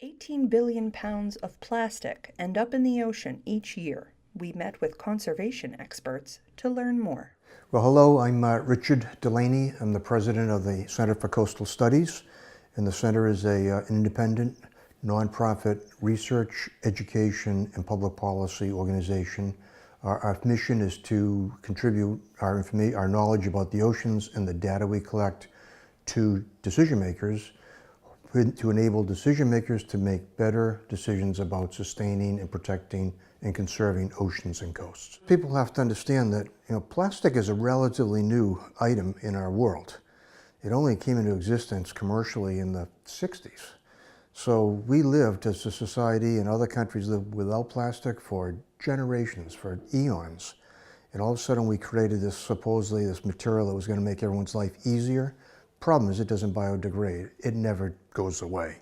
18 billion pounds of plastic end up in the ocean each year. We met with conservation experts to learn more. Well, hello, I'm Richard Delaney. I'm the president of the Center for Coastal Studies, and the center is an independent, nonprofit research, education, and public policy organization. Our mission is to contribute our knowledge about the oceans and the data we collect to decision makers, to enable decision makers to make better decisions about sustaining and protecting and conserving oceans and coasts. People have to understand that plastic is a relatively new item in our world. It only came into existence commercially in the 60s. So we lived as a society, and other countries lived without plastic for generations, for eons. And all of a sudden we created this, supposedly this material that was going to make everyone's life easier. Problem is, it doesn't biodegrade. It never goes away.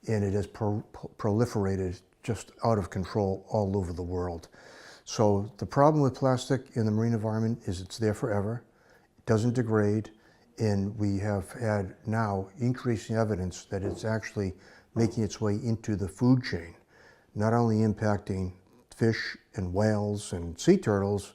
And it has proliferated just out of control all over the world. So the problem with plastic in the marine environment is it's there forever. It doesn't degrade. And we have had now increasing evidence that it's actually making its way into the food chain, not only impacting fish and whales and sea turtles,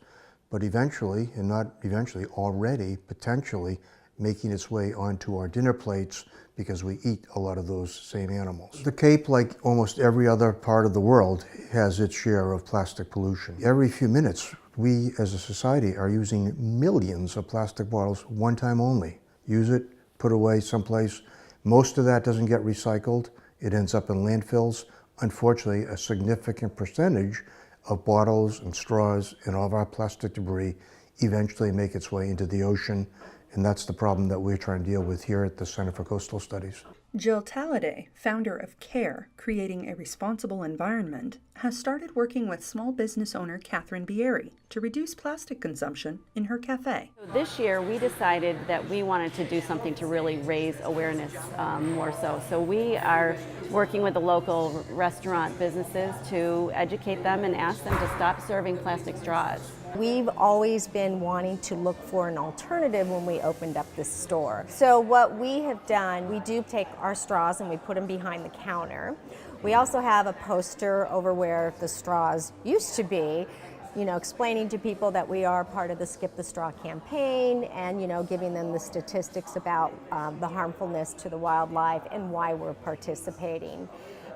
but eventually, and not eventually, already, potentially, making its way onto our dinner plates because we eat a lot of those same animals. The Cape, like almost every other part of the world, has its share of plastic pollution. Every few minutes, we as a society are using millions of plastic bottles one time only. Use it, put away someplace. Most of that doesn't get recycled. It ends up in landfills. Unfortunately, a significant percentage of bottles and straws and all of our plastic debris eventually make its way into the ocean. And that's the problem that we're trying to deal with here at the Center for Coastal Studies. Jill Talladay, founder of CARE, Creating a Responsible Environment, has started working with small business owner Catherine Bieri to reduce plastic consumption in her cafe. This year we decided that we wanted to do something to really raise awareness more so. So we are working with the local restaurant businesses to educate them and ask them to stop serving plastic straws. We've always been wanting to look for an alternative when we opened up this store. So what we have done, we do take our straws and we put them behind the counter. We also have a poster over where the straws used to be, explaining to people that we are part of the Skip the Straw campaign and, giving them the statistics about the harmfulness to the wildlife and why we're participating.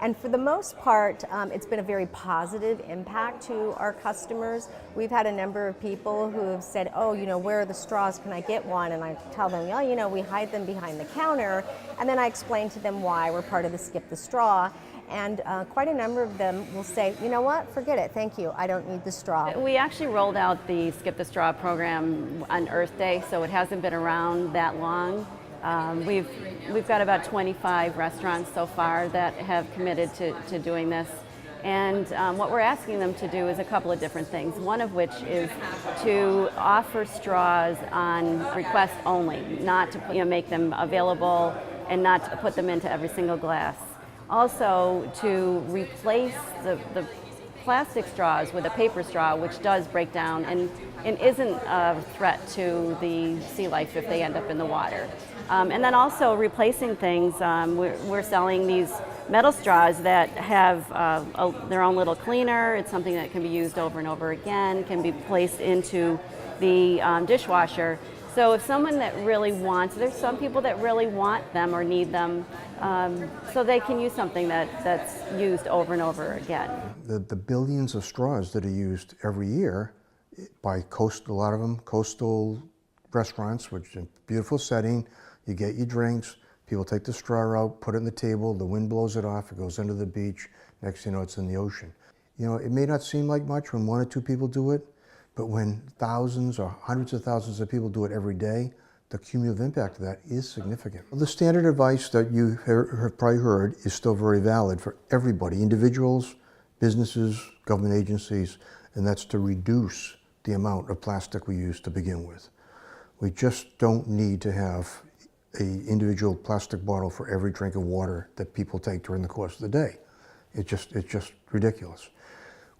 And for the most part, it's been a very positive impact to our customers. We've had a number of people who have said, oh, where are the straws? Can I get one? And I tell them, oh, we hide them behind the counter. And then I explain to them why we're part of the Skip the Straw. And quite a number of them will say, you know what, forget it, thank you, I don't need the straw. We actually rolled out the Skip the Straw program on Earth Day, so it hasn't been around that long. We've got about 25 restaurants so far that have committed to doing this. And what we're asking them to do is a couple of different things, one of which is to offer straws on request only, not to make them available and not to put them into every single glass. Also to replace the plastic straws with a paper straw, which does break down and isn't a threat to the sea life if they end up in the water. And then also replacing things, we're selling these metal straws that have their own little cleaner. It's something that can be used over and over again, can be placed into the dishwasher. So if someone that really wants, there's some people that really want them or need them, so they can use something that's used over and over again. The billions of straws that are used every year by a lot of them, coastal restaurants, which is a beautiful setting. You get your drinks, people take the straw out, put it on the table, the wind blows it off, it goes into the beach, next thing you know it's in the ocean. It may not seem like much when one or two people do it, but when thousands or hundreds of thousands of people do it every day, the cumulative impact of that is significant. The standard advice that you have probably heard is still very valid for everybody, individuals, businesses, government agencies, and that's to reduce the amount of plastic we use to begin with. We just don't need to have an individual plastic bottle for every drink of water that people take during the course of the day. It's just ridiculous.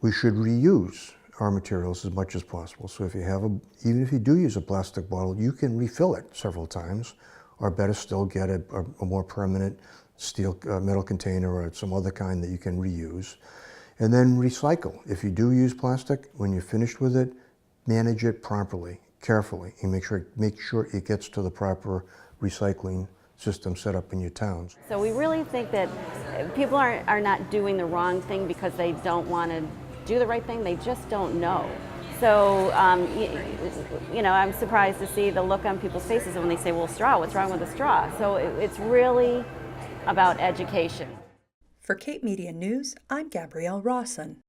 We should reuse our materials as much as possible. So if you have even if you do use a plastic bottle, you can refill it several times, or better still, get a more permanent steel metal container or some other kind that you can reuse. And then recycle. If you do use plastic, when you're finished with it, manage it properly, carefully, and make sure it gets to the proper recycling system set up in your towns. So we really think that people are not doing the wrong thing because they don't want to do the right thing, they just don't know. So, you know, I'm surprised to see the look on people's faces when they say, well, straw, what's wrong with a straw? So it's really about education. For Cape Media News, I'm Gabrielle Rawson.